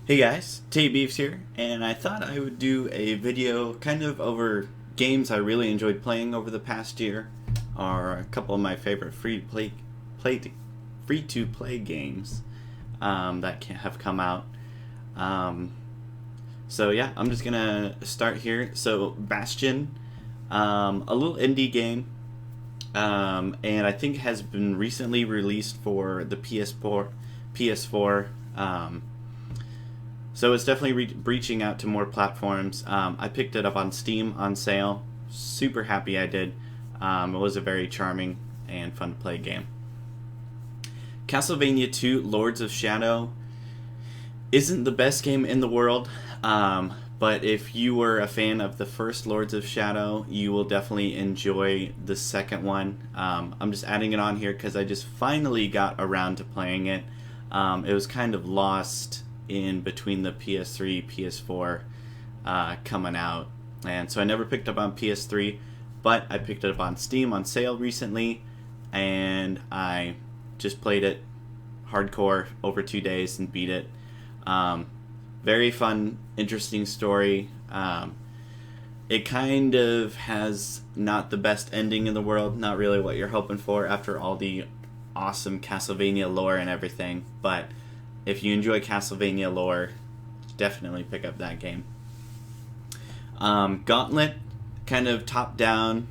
Hey guys, Tay Beefs here, and I thought I would do a video kind of over games I really enjoyed playing over the past year, or a couple of my favorite free to play games that have come out. Um, so yeah, I'm just gonna start here. So Bastion, a little indie game, and I think has been recently released for the PS4. PS4. So it's definitely reaching out to more platforms. I picked it up on Steam on sale. Super happy I did. It was a very charming and fun to play game. Castlevania 2 Lords of Shadow isn't the best game in the world, but if you were a fan of the first Lords of Shadow, you will definitely enjoy the second one. I'm just adding it on here because I just finally got around to playing it. It was kind of lost in between the PS3, PS4 coming out, and so I never picked up on PS3, but I picked it up on Steam on sale recently, and I just played it hardcore over 2 days and beat it. Very fun, interesting story. It kind of has not the best ending in the world, not really what you're hoping for after all the awesome Castlevania lore and everything, but if you enjoy Castlevania lore, definitely pick up that game. Gauntlet, kind of top-down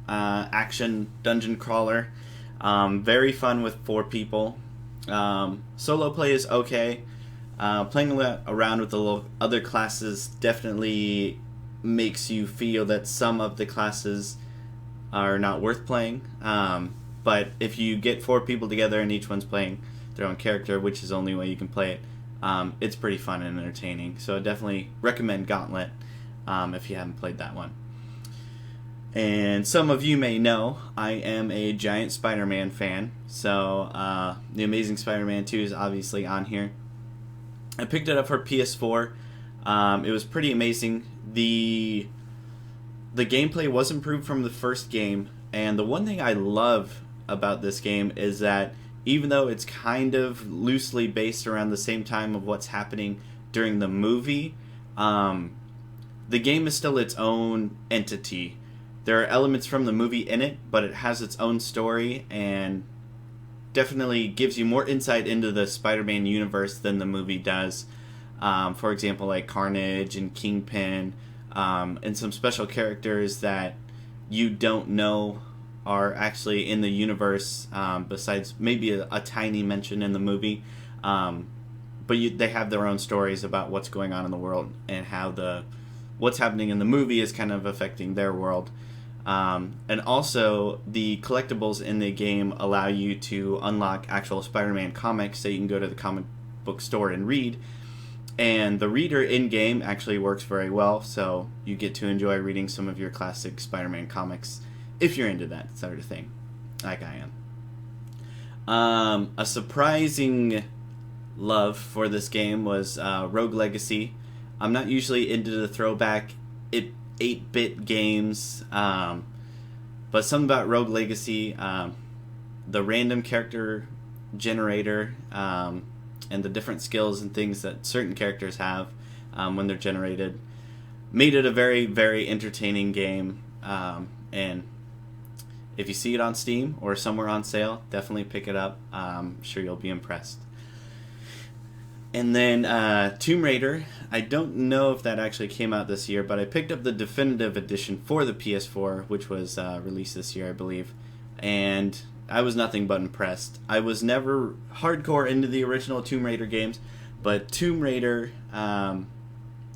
action dungeon crawler. Very fun with 4 people. Solo play is okay. Playing around with the other classes definitely makes you feel that some of the classes are not worth playing. But if you get 4 people together and each one's playing their own character, which is the only way you can play it, it's pretty fun and entertaining. So I definitely recommend Gauntlet if you haven't played that one. And some of you may know I am a giant Spider-Man fan, so The Amazing Spider-Man 2 is obviously on here. I picked it up for PS4. It was pretty amazing. The gameplay was improved from the first game, and the one thing I love about this game is that even though it's kind of loosely based around the same time of what's happening during the movie, the game is still its own entity. There are elements from the movie in it, but it has its own story and definitely gives you more insight into the Spider-Man universe than the movie does. For example, like Carnage and Kingpin, and some special characters that you don't know are actually in the universe, besides maybe a tiny mention in the movie. But they have their own stories about what's going on in the world and how what's happening in the movie is kind of affecting their world. And also, the collectibles in the game allow you to unlock actual Spider-Man comics that you can go to the comic book store and read. And the reader in-game actually works very well, so you get to enjoy reading some of your classic Spider-Man comics if you're into that sort of thing, like I am. A surprising love for this game was Rogue Legacy. I'm not usually into the throwback 8-bit games, but something about Rogue Legacy, the random character generator, and the different skills and things that certain characters have when they're generated, made it a very, very entertaining game. And if you see it on Steam or somewhere on sale, definitely pick it up. I'm sure you'll be impressed. And then Tomb Raider. I don't know if that actually came out this year, but I picked up the definitive edition for the PS4, which was released this year, I believe. And I was nothing but impressed. I was never hardcore into the original Tomb Raider games, but Tomb Raider,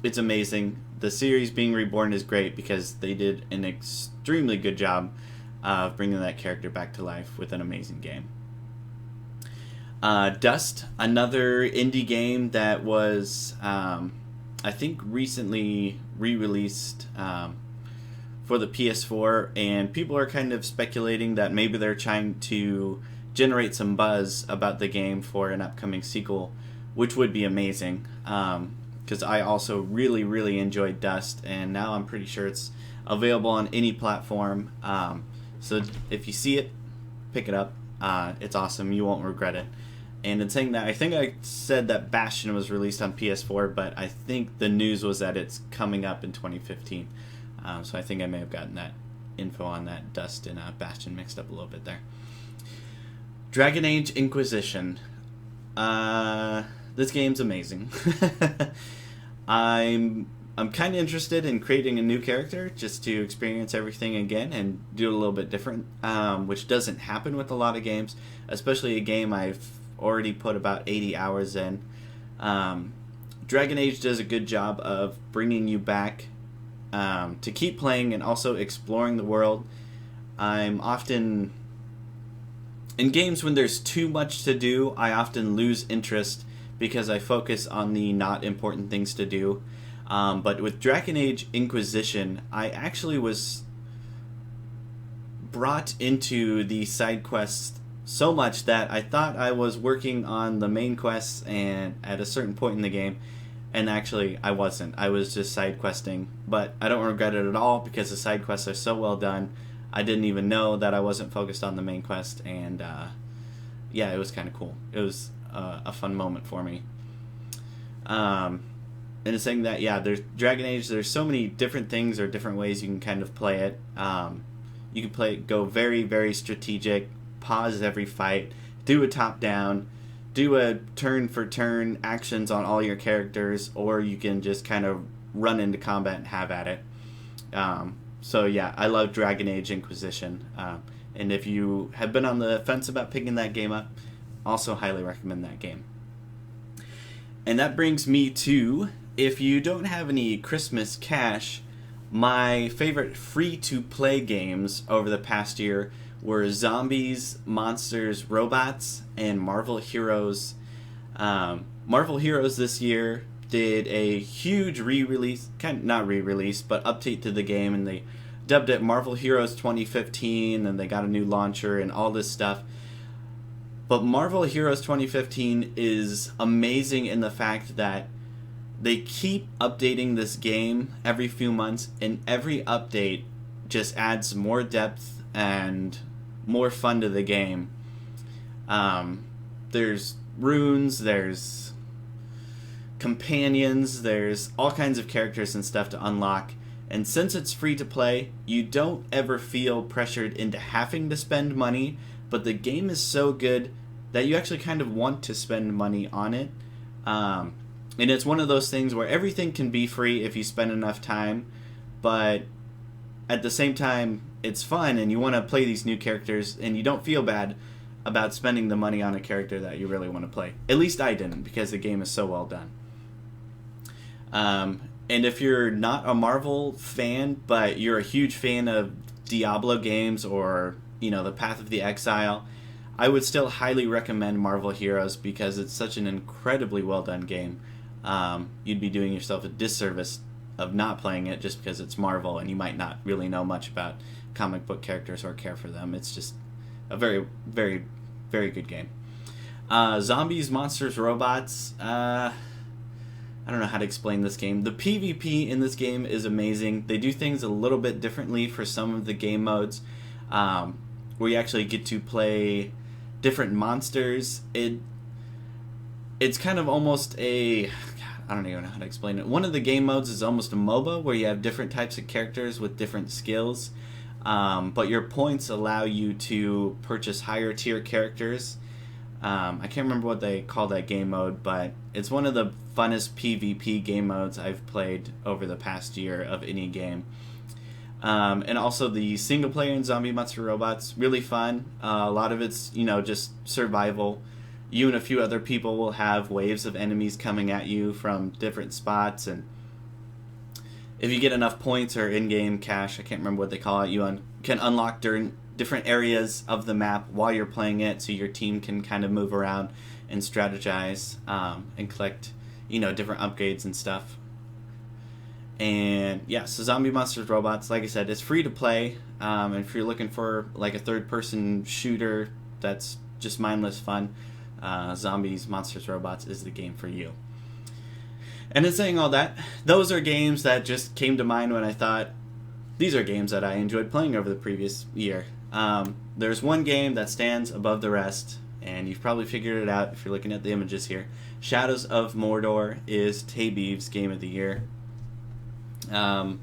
it's amazing. The series being reborn is great because they did an extremely good job of bringing that character back to life with an amazing game. Dust, another indie game that was, I think, recently re-released for the PS4, and people are kind of speculating that maybe they're trying to generate some buzz about the game for an upcoming sequel, which would be amazing, because I also really, really enjoyed Dust, and now I'm pretty sure it's available on any platform. So if you see it, pick it up. It's awesome. You won't regret it. And in saying that, I think I said that Bastion was released on PS4, but I think the news was that it's coming up in 2015. So I think I may have gotten that info on that Dust and Bastion mixed up a little bit there. Dragon Age Inquisition. This game's amazing. I'm kind of interested in creating a new character just to experience everything again and do it a little bit different, which doesn't happen with a lot of games, especially a game I've already put about 80 hours in. Dragon Age does a good job of bringing you back to keep playing and also exploring the world. I'm often... In games when there's too much to do, I often lose interest because I focus on the not important things to do. But with Dragon Age Inquisition, I actually was brought into the side quests so much that I thought I was working on the main quests and at a certain point in the game, and actually I wasn't. I was just side questing, but I don't regret it at all because the side quests are so well done. I didn't even know that I wasn't focused on the main quest, and yeah, it was kind of cool. It was a fun moment for me. And it's saying that, yeah, there's Dragon Age, there's so many different things or different ways you can kind of play it. You can go very, very strategic, pause every fight, do a top-down, do a turn-for-turn actions on all your characters, or you can just kind of run into combat and have at it. So yeah, I love Dragon Age Inquisition. And if you have been on the fence about picking that game up, also highly recommend that game. And that brings me to, if you don't have any Christmas cash, my favorite free-to-play games over the past year were Zombies, Monsters, Robots, and Marvel Heroes. Marvel Heroes this year did a huge re-release, kind of not re-release, but update to the game, and they dubbed it Marvel Heroes 2015, and they got a new launcher and all this stuff. But Marvel Heroes 2015 is amazing in the fact that they keep updating this game every few months, and every update just adds more depth and more fun to the game. There's runes, there's companions, there's all kinds of characters and stuff to unlock, and since it's free to play, you don't ever feel pressured into having to spend money, but the game is so good that you actually kind of want to spend money on it. And it's one of those things where everything can be free if you spend enough time, but at the same time, it's fun and you want to play these new characters and you don't feel bad about spending the money on a character that you really want to play. At least I didn't, because the game is so well done. And if you're not a Marvel fan, but you're a huge fan of Diablo games or, you know, the Path of the Exile, I would still highly recommend Marvel Heroes because it's such an incredibly well done game. You'd be doing yourself a disservice of not playing it just because it's Marvel and you might not really know much about comic book characters or care for them. It's just a very, very, very good game. Zombies, Monsters, Robots. I don't know how to explain this game. The PvP in this game is amazing. They do things a little bit differently for some of the game modes, where you actually get to play different monsters. It's kind of almost a... I don't even know how to explain it. One of the game modes is almost a MOBA, where you have different types of characters with different skills, but your points allow you to purchase higher tier characters. I can't remember what they call that game mode, but it's one of the funnest PvP game modes I've played over the past year of any game. And also the single player in Zombie Monster Robots, really fun. A lot of it's, you know, just survival. You and a few other people will have waves of enemies coming at you from different spots, and if you get enough points or in-game cash, I can't remember what they call it, you can unlock during different areas of the map while you're playing it, so your team can kind of move around and strategize and collect, you know, different upgrades and stuff. And yeah, so Zombie Monsters Robots, like I said, it's free to play. And if you're looking for like a third-person shooter that's just mindless fun, Zombies Monsters Robots is the game for you. And in saying all that, those are games that just came to mind when I thought these are games that I enjoyed playing over the previous year. There's one game that stands above the rest, and you've probably figured it out if you're looking at the images here. Shadows of Mordor is Tay-Beeve's Game of the Year. I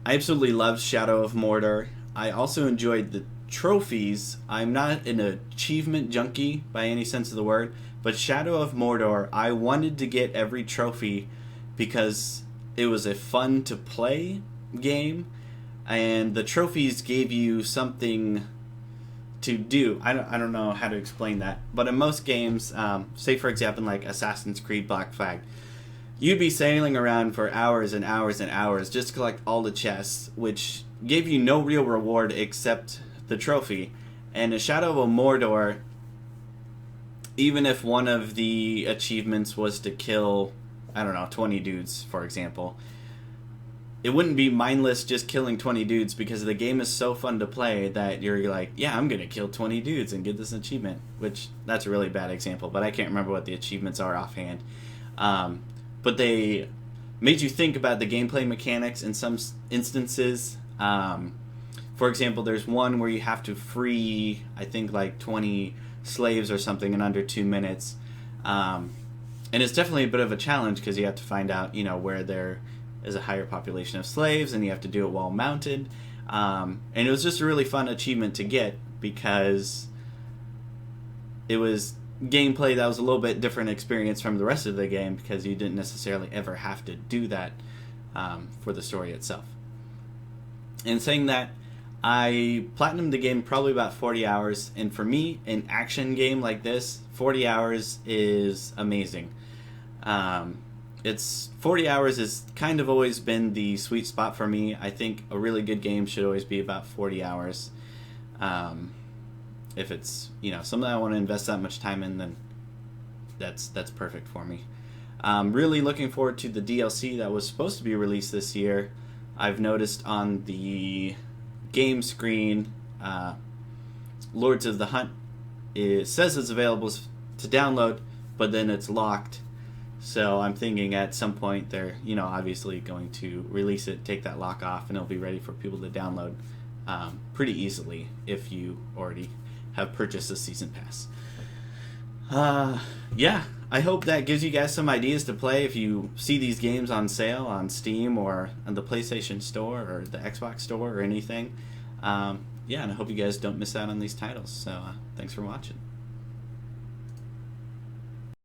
absolutely love Shadow of Mordor. I also enjoyed the trophies. I'm not an achievement junkie by any sense of the word, but Shadow of Mordor, I wanted to get every trophy because it was a fun to play game, and the trophies gave you something to do. I don't know how to explain that, but in most games, say for example like Assassin's Creed Black Flag, you'd be sailing around for hours and hours and hours just to collect all the chests, which gave you no real reward except the trophy. And in Shadow of Mordor, even if one of the achievements was to kill, I don't know, 20 dudes, for example, it wouldn't be mindless just killing 20 dudes, because the game is so fun to play that you're like, yeah, I'm going to kill 20 dudes and get this achievement, which that's a really bad example, but I can't remember what the achievements are offhand. But they made you think about the gameplay mechanics in some instances. For example, there's one where you have to free, I think, like 20 slaves or something in under 2 minutes. And it's definitely a bit of a challenge because you have to find out, where there is a higher population of slaves, and you have to do it while mounted. And it was just a really fun achievement to get because it was gameplay that was a little bit different experience from the rest of the game, because you didn't necessarily ever have to do that for the story itself. And saying that, I platinumed the game probably about 40 hours, and for me, an action game like this, 40 hours is amazing. It's 40 hours has kind of always been the sweet spot for me. I think a really good game should always be about 40 hours. If it's something I want to invest that much time in, then that's perfect for me. Really looking forward to the DLC that was supposed to be released this year. I've noticed on the game screen, Lords of the Hunt, it says it's available to download, but then it's locked. So I'm thinking at some point they're obviously going to release it, take that lock off, and it'll be ready for people to download pretty easily if you already have purchased a season pass. Yeah, I hope that gives you guys some ideas to play if you see these games on sale on Steam or on the PlayStation Store or the Xbox Store or anything. Yeah, and I hope you guys don't miss out on these titles. So thanks for watching.